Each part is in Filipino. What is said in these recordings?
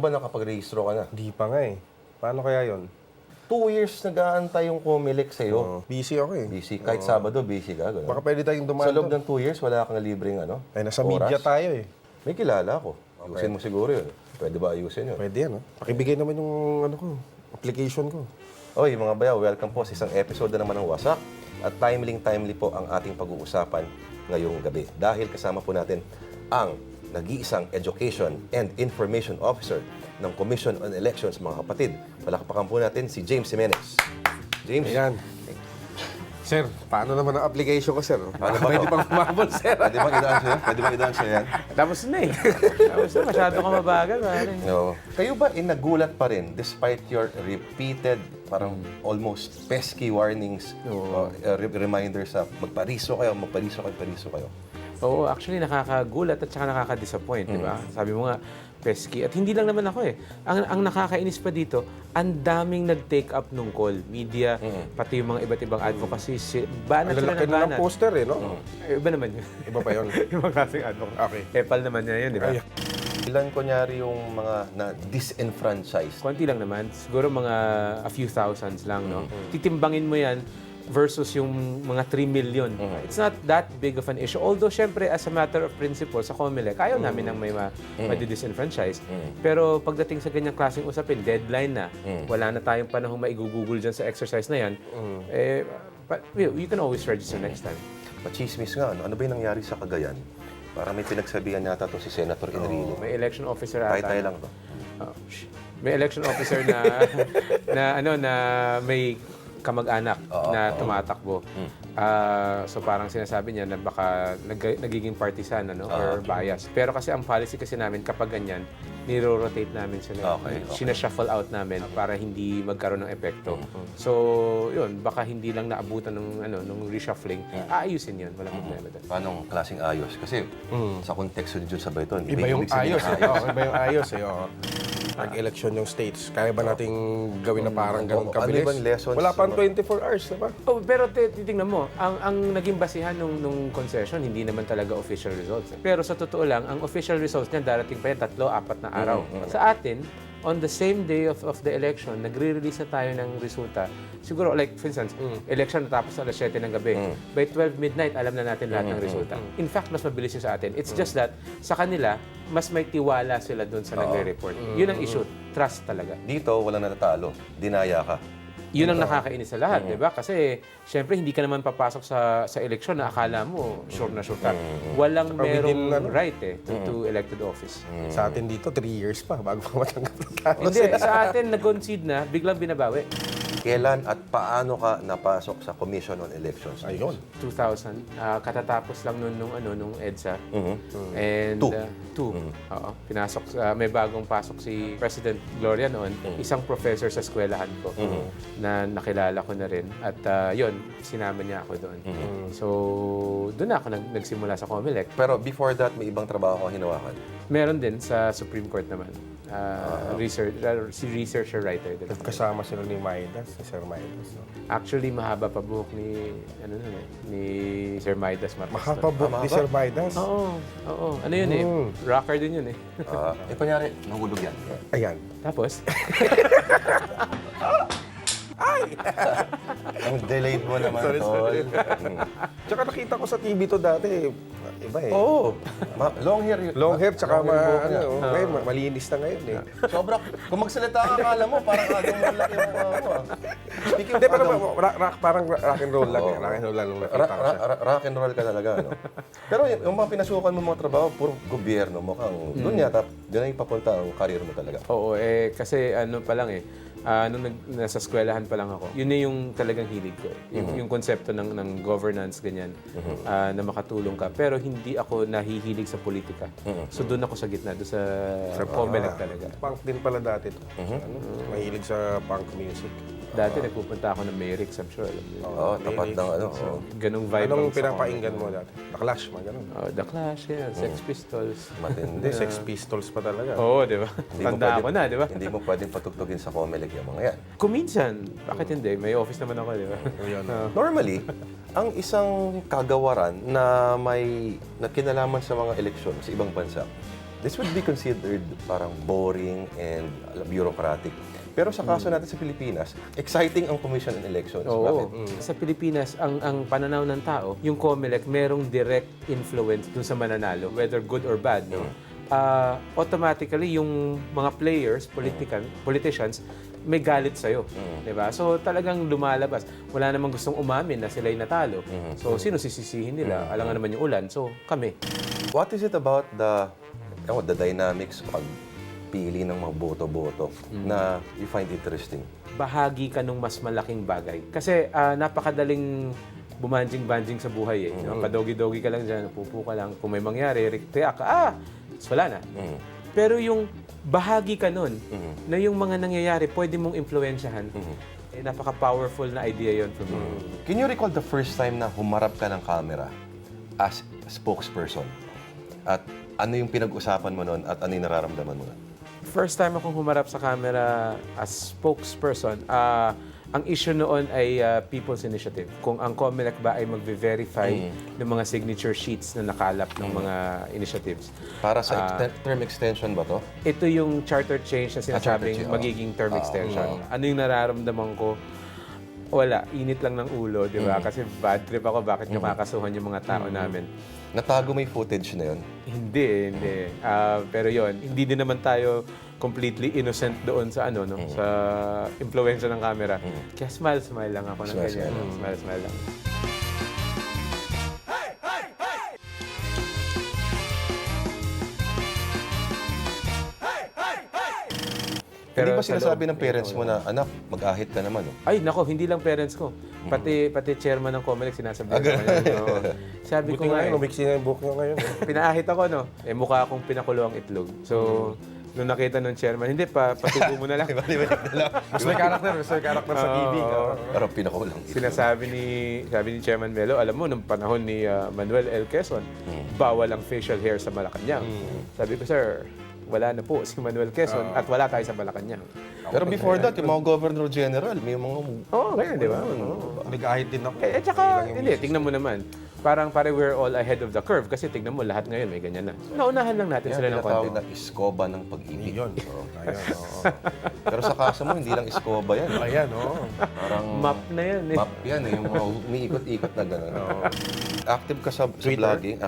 ba nakapag-rehistro ka na? Di pa nga eh. Paano kaya yon? 2 years nag-aantay yung Comelec sa'yo. Busy ako eh. Busy. Kahit Sabado, busy ka. Ganun. Baka pwede tayong dumaan Sa loob doon. ng 2 years, wala kang libreng ano? Ay, nasa oras? media tayo eh. May kilala ako. Ayusin mo siguro yun. Pwede ba ayusin yun? Pwede yan, oh. Pakibigay naman yung ano ko, application ko. Oy, mga bayaw, welcome po sa isang episode na naman ng Wasak. At timely po ang ating pag-uusapan ngayong gabi. Dahil kasama po natin ang nag-iisang Education and Information Officer ng Commission on Elections, mga kapatid. Palakpakan po natin si James Jimenez. James, Ayan. Sir, paano naman ang application ko, sir? Paano ba Pwede to? pang humabol, sir. pwede bang idaan sa'yo? Pwede bang idaan sa'yo yan? Tapos na eh. Tapos na, masyado ka mabagal. Pare. No. Kayo ba nagulat pa rin despite your repeated, parang almost pesky warnings, reminders na magpariso kayo, pariso kayo? Oo, actually nakakagulat at saka nakaka-disappoint, di ba? Sabi mo nga, pesky. At hindi lang naman ako eh. Ang nakakainis pa dito, ang daming nag-take up nung call. Media, pati yung mga iba't ibang advocacy. Banat Ang sila lalaki ng na ng banat. poster eh, no? Iba naman yun. Iba pa yun. Ibang klaseng advocacy. Okay. Epal naman niya yun, di ba? Ay. Ilan kunyari yung mga na disenfranchised? Konti lang naman. Siguro mga a few thousands lang, no? Titimbangin mo yan versus yung mga 3 million. It's not that big of an issue. Although, syempre, as a matter of principle, sa COMELEC, ayaw namin ng may madi-disenfranchise. Pero pagdating sa ganyang klaseng usapin, deadline na, wala na tayong panahong maigugugol dyan sa exercise na yan, you can always register next time. Machismis nga, ano ba yung nangyari sa Cagayan? Parang may pinagsabihan yata to si Senator Enrile. May election officer ata. Tayo lang to. May election officer na may kamag-anak na tumatakbo. So parang sinasabi niya na baka nagiging partisan or bias. Pero kasi ang policy kasi namin kapag ganyan, niro-rotate namin sila. Okay. Sina-shuffle out namin para hindi magkaroon ng epekto. So, yun, baka hindi lang naabutan ng reshuffling. Aayusin yun, walang problema doon. Paano klaseng ayos? Kasi sa konteksto dito sa Bayton, Iba yung ibig sabihin ayos eh. Oo, iba yung ayos eh. Oo. Nag-election yung states. Kaya ba nating gawin na parang ganun kabilis? Ano ibang lessons? Wala pang 24 hours, di ba? Oh, pero titingnan mo, ang naging basihan nung concession, hindi naman talaga official results. Pero sa totoo lang, ang official results niya darating pa yan 3-4 na araw. Sa atin, on the same day of the election, nagre-release na tayo ng resulta. Siguro, like, for instance, election natapos alas 7 ng gabi. By 12 midnight, alam na natin lahat ng resulta. In fact, mas mabilis yung sa atin. It's just that, sa kanila, mas may tiwala sila doon sa nagre-report. Yun ang issue. Trust talaga. Dito, walang natatalo. Dinaya ka. Yun ang nakakainis sa lahat, di ba? Kasi, syempre, hindi ka naman papasok sa eleksyon na akala mo sure na sure ka. Walang merong right to elected office. Sa atin dito, 3 years pa bago pa matanggap ng tao. Hindi, sa atin, nag-concede na, biglang binabawi. Kailan at paano ka napasok sa Commission on Elections? Ayun. 2000, katatapos lang nung EDSA. And, two. Oo, pinasok, may bagong pasok si President Gloria noon, isang professor sa eskwelahan ko na nakilala ko na rin. At yun, sinama niya ako doon. So, doon ako nagsimula sa COMELEC. Pero before that, may ibang trabaho kang hinawakan? Meron din sa Supreme Court naman. Researcher writer din. Kasama sila ni Maidas, ni Sir Maidas. No? Actually, mahaba pa buhok ni Sir Maidas Marcos. Mahaba buhok ni Sir Maidas. Oo. Ano yun eh? Rocker din yun eh. Kunyari, nahulog yan. Ayan. Tapos? Ang delayed mo naman, tol. Tsaka nakita ko sa TV to dati. Iba eh. Oo. Long hair yun. Long hair, tsaka Long hair buhok niya. ngayon, malinis na ngayon eh. Sobra. Kung magsalita ka, akala mo, parang agam mo laki yung mukha mo. Speaking Hindi, of pero agam, parang rock and roll lang eh. Rock and roll lang nung nakita ko siya. rock and roll ka talaga, no? Pero yung mga pinasukan mo mga trabaho, puro gobyerno, mukhang doon yata, doon ay papunta ang career mo talaga. Oo, kasi ano pa lang nung nasa eskwelahan pa lang ako, yun na yung talagang hilig ko. Yung konsepto ng governance, ganyan, na makatulong ka. Pero hindi ako nahihilig sa politika. So doon ako sa gitna, doon sa COMELEC talaga. Punk din pala dati to. Mahilig sa punk music. Dati nagpupunta ako ng Mayrix, I'm sure alam niyo. Oo, tapat ng ano. Ganong vibe. Anong ang sa pinapainggan mo dati? The Clash, mga ganun. The Clash, Sex Pistols. Matindi. Sex Pistols pa talaga. Oo, di ba? Tanda ko na, di ba? Hindi mo pwedeng patugtugin sa COMELEC yung mga yan. Kuminsan, bakit hindi? May office naman ako, di ba? Normally, ang isang kagawaran na may kinalaman sa mga eleksyon sa ibang bansa this would be considered parang boring and bureaucratic. Pero sa kaso natin sa Pilipinas, exciting ang Commission on Elections. Bakit? Oo. Sa Pilipinas, ang pananaw ng tao, yung COMELEC merong direct influence dun sa mananalo, whether good or bad. No? Automatically, yung mga players, politicians, may galit sa'yo. Diba? So talagang lumalabas. Wala namang gustong umamin na sila'y natalo. So sino sisisihin nila? Alam nga naman yung ulan. So kami. What is it about the dynamics pag pili ng mga boto-boto na you find interesting? Bahagi ka nung mas malaking bagay. Kasi napakadaling bumanjing-banjing sa buhay eh. Padogi-dogi ka lang dyan, pupo ka lang. Kung may mangyari, react ka, wala na. Pero yung bahagi ka nun, na yung mga nangyayari, pwede mong impluensyahan. Napaka-powerful na idea yon for me. Can you recall the first time na humarap ka ng camera as spokesperson? At ano yung pinag-usapan mo nun at ano yung nararamdaman mo nun? First time akong humarap sa camera as spokesperson, ang issue noon ay People's Initiative. Kung ang COMELEC ba ay magve-verify ng mga signature sheets na nakalap ng mga initiatives. Para sa term extension ba to? Ito yung charter change na charter sinasabing change, magiging term extension. Ano yung nararamdaman ko? Wala, init lang ng ulo, di ba? Kasi bad trip ako, bakit nyo kakasuhan yung mga tao namin? Natago mo yung footage na yun? Hindi. Pero yon, hindi din naman tayo completely innocent doon sa sa impluwensya ng camera. Kaya smile lang ako ng ganyan. Smile lang. Hindi ba sa sinasabi loob, ng parents mo na, anak, mag-ahit ka naman, oh? Ay, nako, hindi lang parents ko. Pati chairman ng COMELEC sinasabi ko. Sabi ko Buti nga, nga yun, umiksi na yung buhok nyo ngayon. pinaahit ako, no? Mukha akong pinakulo ang itlog. So, nung nakita ng chairman, hindi, patubo mo na lang. Mas may karakter sa TV. Parang pinakulang. Sabi ni Chairman Melo, alam mo, nung panahon ni Manuel L. Quezon, bawal ang facial hair sa Malacanang. Sabi ko, sir, wala na po si Manuel Quezon at wala tayo sa Malacanang. Pero before that, yung mga governor general, may mga... Oo, ngayon, di ba? Nag-ahit din ako. At saka, hindi, tingnan mo naman. Parang we're all ahead of the curve kasi tingnan mo, lahat ngayon may ganyan na. Naunahan lang natin sila ng tinatawag konti. na iskoba ng pag-ibig. Yun. Ayan, oo. Pero sa kaso mo, hindi lang iskoba yan. Ayan, oo. Parang Map na yan eh. map yan, yung mga umiikot-ikot na gano'n. Active ka sa vlogging,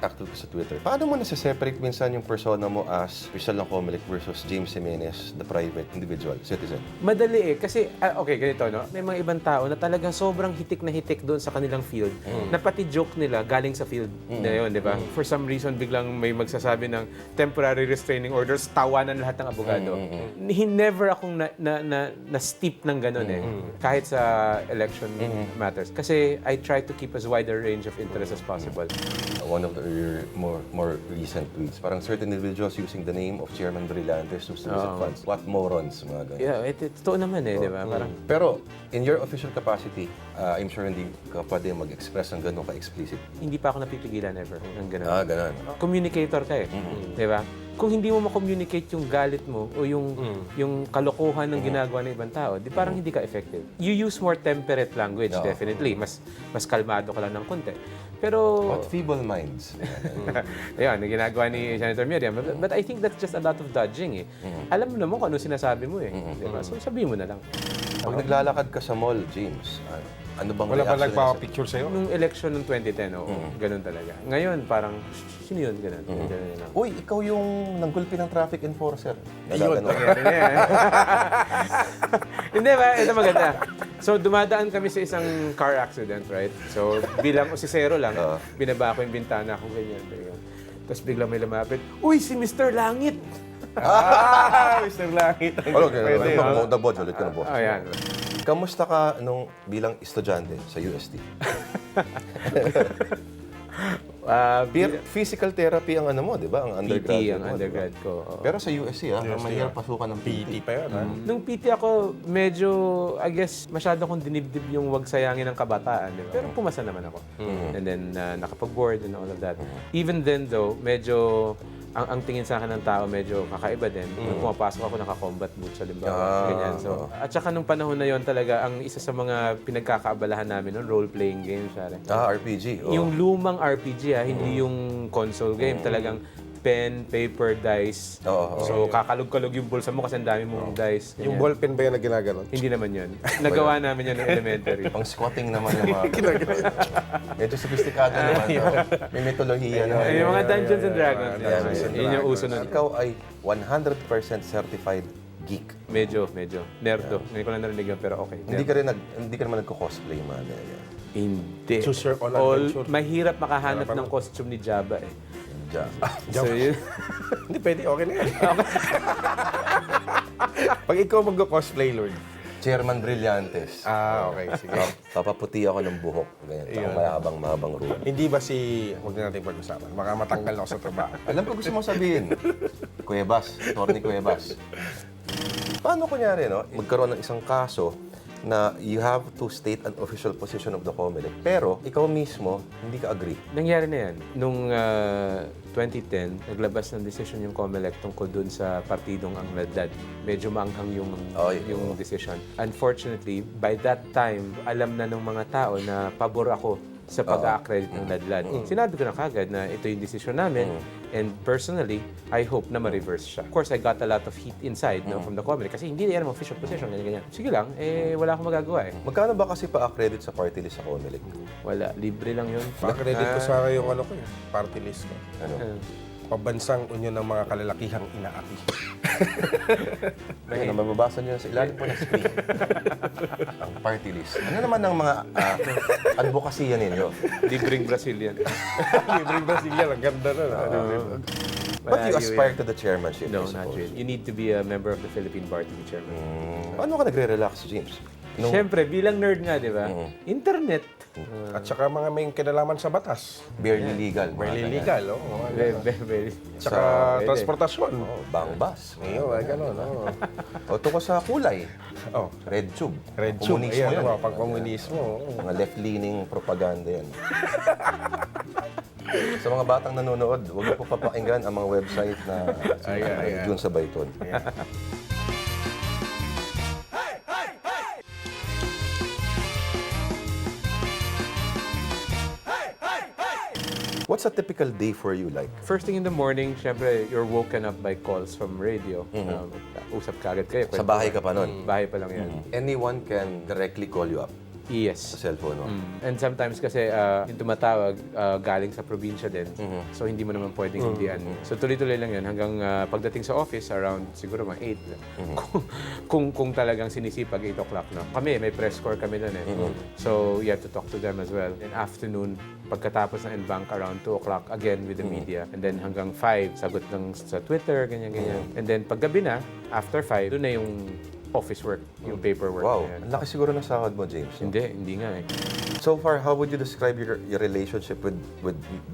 active ka sa Twitter. Paano mo nasa-separate minsan yung persona mo as official ng COMELEC versus James Jimenez, the private individual, citizen? Madali eh. Kasi, okay, ganito, no? May mga ibang tao na talagang sobrang hitik na hitik doon sa kanilang field. Na pati joke nila galing sa field na yun, di ba? For some reason, biglang may magsasabi ng temporary restraining orders, tawanan lahat ng abogado. Never akong na-steep ng ganun eh. Kahit sa election matters. Kasi I try to keep as wide a range of interests as possible. One of your more recent tweets, parang certain individuals using the name of Chairman Brillantes to solicit funds. What morons, mga ganyan. Yeah, totoo naman eh, di ba? Parang, Pero, in your official capacity, I'm sure hindi ka pwede mag-express ng gano'n ka-explicit. hindi pa ako napipigilan ever ng ganun. Ganun. Communicator ka eh. Di ba? Kung hindi mo ma-communicate yung galit mo o yung kalokohan ng ginagawa ng ibang tao, di parang hindi ka effective. You use more temperate language, definitely. Mas kalmado ka lang ng konti. Pero, What feeble minds. ayun, ang ginagawa ni Senator Miriam. But I think that's just a lot of dodging eh. Alam mo naman kung ano sinasabi mo eh. Di ba? So sabihin mo na lang. Pag naglalakad ka sa mall, James, ano bang Wala ba reaction nila nagpa-picture sa'yo? Nung election ng 2010, ganun talaga. Ngayon, parang, sino yun? Ganun. Ganun lang. Uy, ikaw yung nanggulpi ng traffic enforcer. Ayun. Hindi ba? Ito maganda. So, dumadaan kami sa isang car accident, right? So, bilang osisero lang, binaba ko yung bintana ko, ganyan. Tapos biglang may lumapit, uy, si Mr. Langit! Mr. Langit. Pwede. Nag-bodge ulit ka na, boss. Ayan. Kamusta ka nung bilang estudyante sa UST? Physical therapy ang ano mo, di ba? Ang undergrad. PT ang undergrad ko. Oo. Pero sa USC, ang mahirap pasukan ng PT pa yun, ha? Nung PT ako, medyo, I guess, masyado kong dinibdib yung wag sayangin ng kabataan. Di ba? Pero pumasa naman ako. And then, nakapag-board and all of that. Even then, though, medyo, ang tingin sa akin ng tao medyo kakaiba din. Nung pumapasok ako, naka-combat boots, halimbawa. Ganyan. So, at saka nung panahon na yon talaga, ang isa sa mga pinagkakaabalahan namin noon, role-playing games. RPG. Yung lumang RPG, hindi yung console game. Talagang pen, paper, dice. Oo. So, kakalog-kalog yung bulsa mo kasi ang dami mong dice. Yung ganyan. ballpen ba yan na ginaganon? Hindi naman yun. Nagawa namin yan ng elementary. Pang squatting naman yung mga medyo sophisticado naman. May metodolohiya naman. Ay, yung mga Dungeons and Dragons. Yan, Yun yung uso nun. Ikaw ay 100% certified geek. Medyo. Nerdo. Hindi ko lang narinig yun, pero okay. Hindi ka naman nagko-cosplay man. Hindi. To surf on adventure. Mahirap makahanap ng costume ni Jabba eh. So, yun. Hindi, pwede. Okay na yan. Pag ikaw mag-cosplay, Lord. Chairman Brillantes. Okay. Sige. Papaputi ako ng buhok. Ganyan. Tsaka mahabang rulo. Hindi ba huwag na natin pag-usapan. Baka matanggal ako sa trabaho. Alam ko gusto mo sabihin. Cuevas. Tony Cuevas. Paano kunyari, no? Magkaroon ng isang kaso na you have to state an official position of the COMELEC, pero ikaw mismo hindi ka agree. Nangyari na yan. Nung 2010, naglabas ng decision yung COMELEC tungkol dun sa partidong ang Ladlad. Medyo maanghang yung decision. Unfortunately, by that time, alam na ng mga tao na pabor ako sa pag-a-accredit ng Ladlad. Sinabi ko na kagad na ito yung decision namin, and personally, I hope na ma-reverse siya. Of course, I got a lot of heat inside from the COMELEC kasi hindi yan ang official position, ganyan. Sige lang, wala akong magagawa eh. Magkano ba kasi pa-accredit sa party list sa COMELEC? Wala, libre lang yun. Pa-credit ko sana yung party list ko. Ano? Pabansang unyon ng mga kalalakihang inaapi. Ayun, mababasa nyo sa ilalim po ng screen. Ang party list. Ano naman ang mga advokasya ninyo? Libreng Brazilian. Libreng Brazilian, ang ganda na. But you aspire to the chairmanship, No, I suppose. not really. You need to be a member of the Philippine Bar to be chairman. Paano ka nagre-relax, James? Siyempre, bilang nerd nga, di ba? Internet. At saka mga may kinalaman sa batas. Barely legal. Barely legal, Very. Tsaka transportasyon. Bang bus. Ngayon, ay gano'n. O tungkol sa kulay. Oh, Red tube. Red Tube. Komunismo Ayan, yan. pag-komunismo. Mga left-leaning propaganda yan. Sa mga batang nanonood, huwag mo po papakinggan ang mga website na June sa Bayton. What's a typical day for you like? First thing in the morning, syempre, you're woken up by calls from radio. Usap ka agad kayo. Sa bahay ka pa nun? Bahay pa lang yan. Anyone can directly call you up Yes. sa cellphone, no? And sometimes kasi yung tumatawag galing sa probinsya din. So hindi mo naman pwedeng hindian. So tuloy-tuloy lang yan hanggang pagdating sa office around siguro mga 8. Kung talagang sinisipag 8 o'clock na. Kami, may press corps kami doon eh. So you have to talk to them as well. In afternoon, pagkatapos ng NBank around 2 o'clock again with the media. And then hanggang 5, sagot ng sa Twitter, ganyan-ganyan. And then paggabi na, after 5, doon na yung office work, yung paperwork. Wow, na yan. ang laki siguro ng sahod mo, James. No? Hindi nga eh. So far, how would you describe your relationship with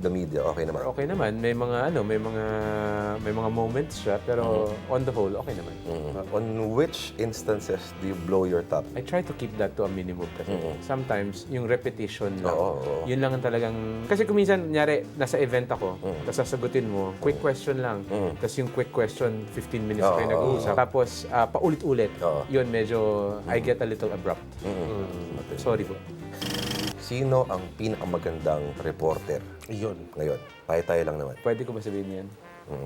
the media? Okay naman? Okay naman, may mga moments siya, pero on the whole, okay naman. On which instances do you blow your top? I try to keep that to a minimum kasi sometimes yung repetition lang, Oo. yun lang ang talagang... Kasi kung minsan, nyari, nasa event ako, tapos sasagutin mo, quick question lang, tapos yung quick question, 15 minutes kayo nag-uusap, tapos paulit-ulit, yun medyo, I get a little abrupt. Sorry po. Sino ang pinakamagandang reporter Iyon. ngayon? Tayo lang naman. Pwede ko ba sabihin yan?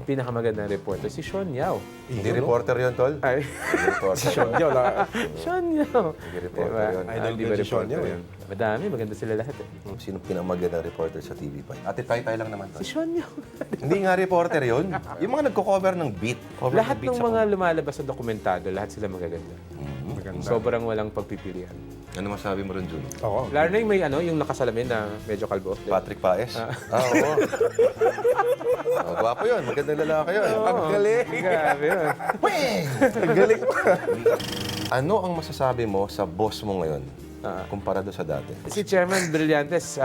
Pinakamagandang reporter, si Sean Yao. Hindi reporter yun, Tol? Ay, Hindi reporter. Yo, Sean Yao. Hindi reporter yun. Idol Di ko ba si Sean reporter Yao, yun? Madami, maganda sila lahat eh. Sino pinakamagandang reporter sa TV5? Ate, tayo lang naman, Si Tol. Sean Yao. Hindi nga reporter yun. Yung mga nagko-cover ng beat. Cover Lahat beat ng sa- mga lumalabas sa dokumentado, lahat sila magaganda. Maganda. Sobrang walang pagpipilian. Ano masabi mo ron, Jun? Oo. Lalo na yung may yung nakasalamin na medyo kalbo. Patrick Paes? Oo. Gwapo yun. Magandang lalaki yun. Ang galing. Grabe yun. Ang galing pa. Ano ang masasabi mo sa boss mo ngayon kumpara doon sa dati? Si Chairman Brillantes,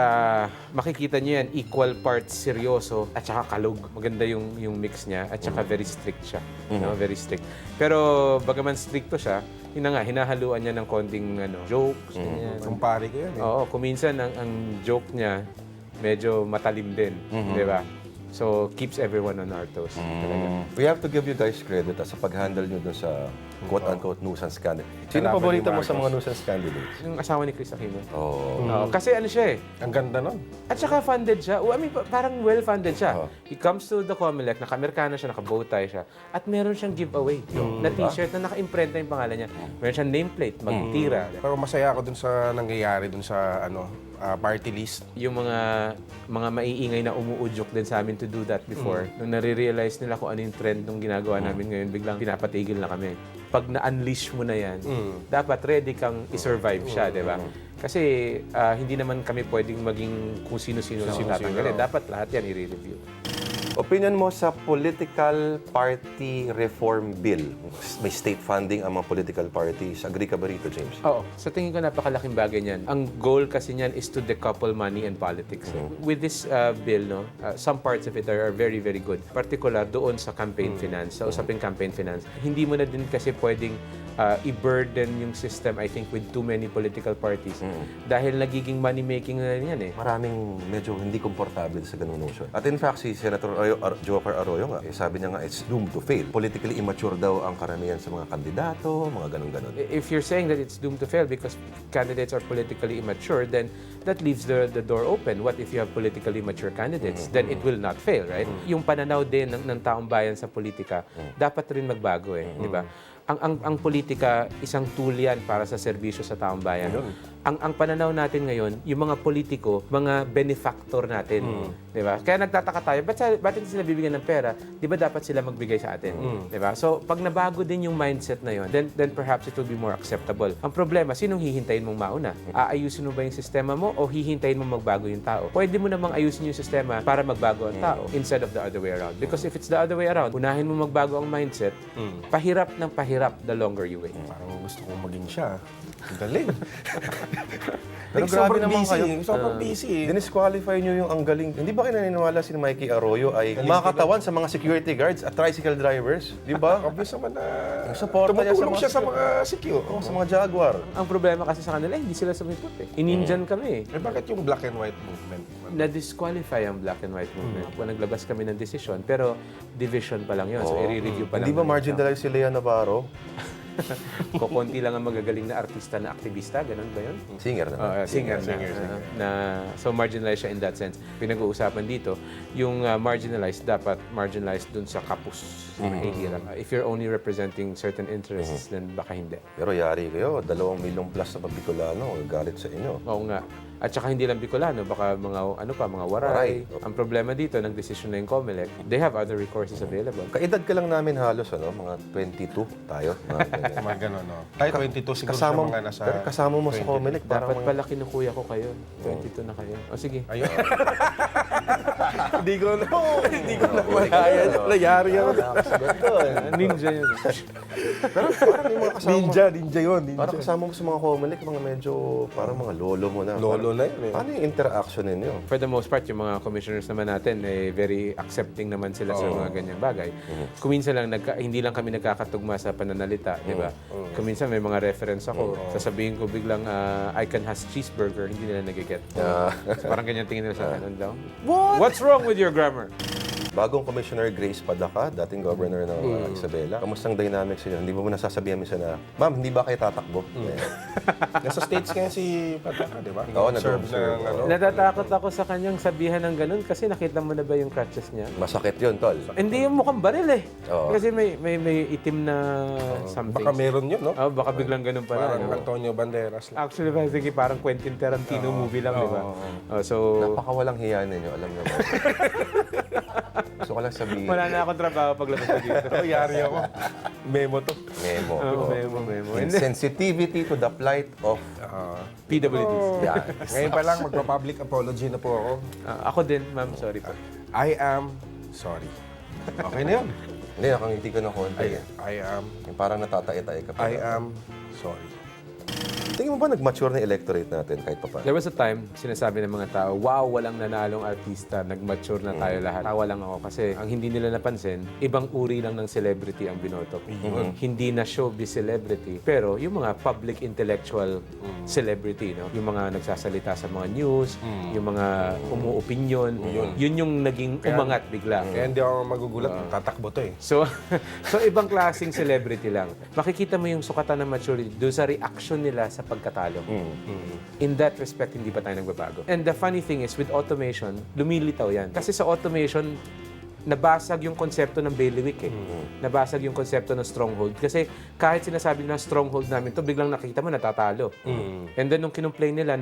makikita niyo yan, equal parts seryoso at saka kalug. Maganda yung mix niya at saka very strict siya. No? Very strict. Pero bagaman stricto siya, yun na nga, hinahaluan niya ng konting jokes. ganyan. Kumpare ko yun eh. Oo, kuminsan ang joke niya medyo matalim din. Di ba? So, keeps everyone on our toes. Talaga. We have to give you guys credit sa pag-handle nyo doon sa quote-unquote nuisance candidate. Sino Kalaban paborito ni mo sa Marcos. mga nuisance candidates? Yung asawa ni Chris Aquino. Oh. Oo, kasi ano siya eh. Ang ganda nun. At saka funded siya. I mean, parang well-funded siya. Oo. He comes to the Comelec, naka-Amerikana siya, naka-bow tie siya. At meron siyang giveaway na t-shirt na naka-imprenta yung pangalan niya. Meron siyang nameplate, magtira. Pero masaya ako dun sa nangyayari dun sa party list. Yung mga maiingay na umuudyok din sa amin to do that before. Nung nare-realize nila kung ano yung trend nung ginagawa namin ngayon, biglang pinapatigil na kami. Pag na-unleash mo na yan, dapat ready kang i-survive siya, di ba? Kasi hindi naman kami pwedeng maging kung sino-sino lang tatanggalin. Dapat lahat yan i-review. Opinion mo sa political party reform bill? May state funding ang mga political parties. Agree ka ba rito, James? Oo. Sa tingin ko, napakalaking bagay niyan. Ang goal kasi niyan is to decouple money and politics. With this bill, some parts of it are very, very good. Particular doon sa campaign finance, sa usaping campaign finance. Hindi mo na din kasi pwedeng i-burden yung system, I think, with too many political parties. Dahil nagiging money-making na rin yan eh. Maraming medyo hindi komportable sa ganung notion. At in fact, si Senator Joker Arroyo nga, sabi niya nga, it's doomed to fail. Politically immature daw ang karamihan sa mga kandidato, mga ganun-ganun. If you're saying that it's doomed to fail because candidates are politically immature, then that leaves the door open. What if you have politically mature candidates? Then it will not fail, right? Yung pananaw din ng taong bayan sa politika, dapat rin magbago eh, di ba? Ang politika, isang tool yan para sa serbisyo sa taong bayan. Ang pananaw natin ngayon, yung mga politiko, mga benefactor natin. Di ba? Kaya nagtataka tayo, ba't hindi sila bibigyan ng pera? Di ba dapat sila magbigay sa atin? Di ba? So, pag nabago din yung mindset na yun, then perhaps it will be more acceptable. Ang problema, sinong hihintayin mong mauna? Aayusin mo ba yung sistema mo o hihintayin mo magbago yung tao? Pwede mo namang ayusin yung sistema para magbago ang tao instead of the other way around. Because if it's the other way around, unahin mo magbago ang mindset, pahirap ng pahirap the longer you wait. Parang gusto kong maging siya. Ang galing. Pero grabe naman kayo. Sobrang busy. Dinisqualify niyo yung ang galing. Hindi ba kayo naniniwala si Mikey Arroyo ay makatawan sa mga security guards at tricycle drivers? Di ba? Obvious naman na Support niya tumutulong siya sa mga secure. Oh, sa mga Jaguar. Ang problema kasi sa kanila, hindi sila sumipot eh. Ininjan kami eh. Eh bakit yung black and white movement? Na-disqualify ang black and white movement. Naglabas kami ng desisyon, pero division pa lang yun. So, i-review pa lang. Hindi ba marginalized si Lea Navarro? Kukunti lang ang magagaling na artista na aktivista, ganun ba yun? Singer naman. Singer. So marginalized siya in that sense. Pinag-uusapan dito, yung marginalized, dapat marginalized dun sa kapus. Mahihirap. If you're only representing certain interests, then baka hindi. Pero yari kayo, 2 million plus na Bicolano, galit sa inyo. Oo nga. At saka hindi lang Bicolano, baka mga mga waray. Ang problema dito, nag-desisyon na yung Comelec, they have other recourses available. Kaedad ka lang namin halos, mga 22 tayo. Mga ganyan. Mga ganun, no? Tayo 22 siguro kasama, sa mga nasa... pero kasama mo sa Comelec, Dapat parang pala kinukuya ko kayo. 22 na kayo. O sige. Ayun. Hindi ko na malaya. Nayari ako. Ninja yun. pero parang yung mga kasama Ninja yun. Parang kasama mo sa mga Comelec, mga medyo parang mga lolo mo na. Lolo na yun eh. Paano yung interaction ninyo? For the most part, yung mga commissioners naman natin, very accepting naman sila sa mga ganyang bagay. Kuminsan lang, hindi lang kami nagkakatugma sa pananalita, di ba? Kuminsan may mga reference ako. Sasabihin ko biglang, I can has cheeseburger, hindi nila nagiget. So, parang ganyan tingin nila sa akin. Ano daw? What's wrong with your grammar? Bagong Commissioner Grace Padaka, dating governor ng Isabela. Kamustang dynamics niyo? Hindi mo nasasabihan minsan na, ma'am, hindi ba kayo tatakbo? Nasa States ngayon si Padaka, di ba? Oo, Serve nag-observe. ng ano. Natatakot ako sa kanyang sabihan ng ganun kasi nakita mo na ba yung crutches niya? Masakit yun, tol. Hindi yung mukhang baril eh. Oo. Kasi may itim na something. Baka meron yun, no? Oh, baka biglang ganun pala. Parang no? Antonio Banderas lang. Actually, parang Quentin Tarantino movie lang, di ba? So, Napakawalang hiya ninyo, alam naman. Gusto ko lang sabihin. wala na akong trabaho paglabas ko dito. Yari ako. Memo to. Memo. Memo. Insensitivity to the plight of... PWDs. Yeah. Ngayon pa lang, magpa-public apology na po ako. Ako din, ma'am. Sorry po. I am sorry. Okay na yun. Hindi, nakangiti ko ng konti. I am Yung parang natatay-tay ka pa. I am sorry. Tingin mo ba nag-mature na electorate natin kahit pa paano? There was a time, sinasabi ng mga tao, wow, walang nanalong artista, nag-mature na tayo lahat. Tawa lang ako kasi ang hindi nila napansin, ibang uri lang ng celebrity ang binoto. Hindi na showbiz celebrity, pero yung mga public intellectual celebrity, no? Yung mga nagsasalita sa mga news, yung mga umuopinyon, yun yung naging umangat bigla. Kaya hindi ako magugulat, tatakbo to eh. So, so ibang klaseng celebrity lang. Makikita mo yung sukatan ng maturity doon sa reaction nila sa pagkatalo. In that respect, hindi pa tayo nagbabago. And the funny thing is, with automation, lumilitaw yan. Kasi sa automation, nabasag yung konsepto ng bailiwick eh. Nabasag yung konsepto ng stronghold. Kasi kahit sinasabi na stronghold namin to, biglang nakita mo natatalo. And then nung kinumplain nila,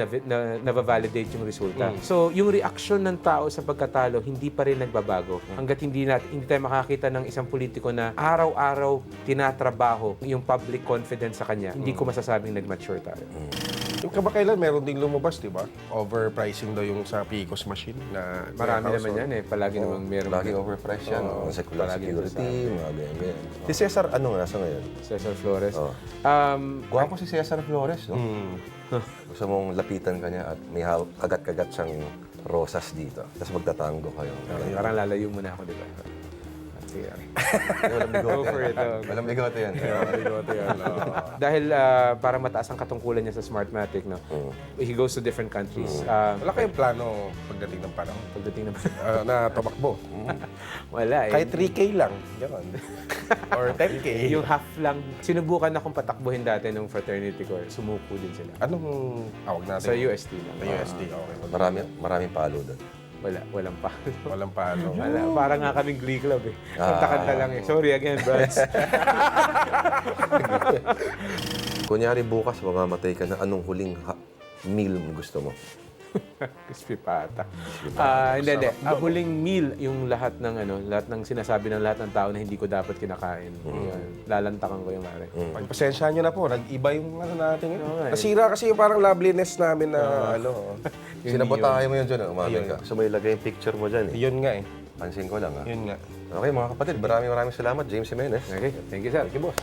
na-validate yung resulta. So yung reaction ng tao sa pagkatalo, hindi pa rin nagbabago. Hanggat hindi tayo makakita ng isang politiko na araw-araw tinatrabaho yung public confidence sa kanya, hindi ko masasabing nag-mature tayo. Yung kabakailan, meron ding lumabas, di ba? Overpricing daw yung sa Picos machine na... Marami naman yan eh. Palagi namang meron. Lagi overpriced yan. Oo, Secular palagi security, mga ganyan. Si Cesar, ano nga nasa ngayon? Cesar Flores. Oo. Gwapo si Cesar Flores, no? Gusto mong lapitan ka niya at may kagat-kagat siyang rosas dito. Tapos magtatango kayo. Parang lalayo muna ako, di ba? Sige. Walang bigote. Go for it. Walang bigote yan. Dahil para mataas ang katungkulan niya sa Smartmatic, no? He goes to different countries. Wala kayong plano pagdating ng panahon Pagdating na na tumakbo. wala eh. Kahit 3K lang. Ganon. Or 10K. Yung half lang. Sinubukan na kong patakbuhin dati nung fraternity ko. Sumuko din sila. Anong tawag natin? Sa UST lang. Sa USD, okay. Maraming palo doon. Walang pa. Walang paano. Wala. Parang nga kaming Glee Club eh. Kanta-kanta lang eh. Sorry again, Brad. Kunyari bukas, mamamatay ka na, anong huling meal mo gusto mo? Crispy pata. Hindi. Huling meal yung lahat ng sinasabi ng lahat ng tao na hindi ko dapat kinakain. Yan. Lalantakan ko yung mare. Pagpasensya nyo na po, nag-iba yung ano natin. Oo nga eh. Nasira kasi yung parang loveliness namin na ano. Sinabotahe mo yun dyan, umamin ka. So may lagay yung picture mo dyan eh. Yun nga eh. Pansin ko lang ha. Yun nga. Okay mga kapatid, maraming salamat, James Jimenez. Okay. Thank you, sir. Sige boss.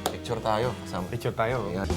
Picture tayo. Kasama. Picture tayo. Ingat.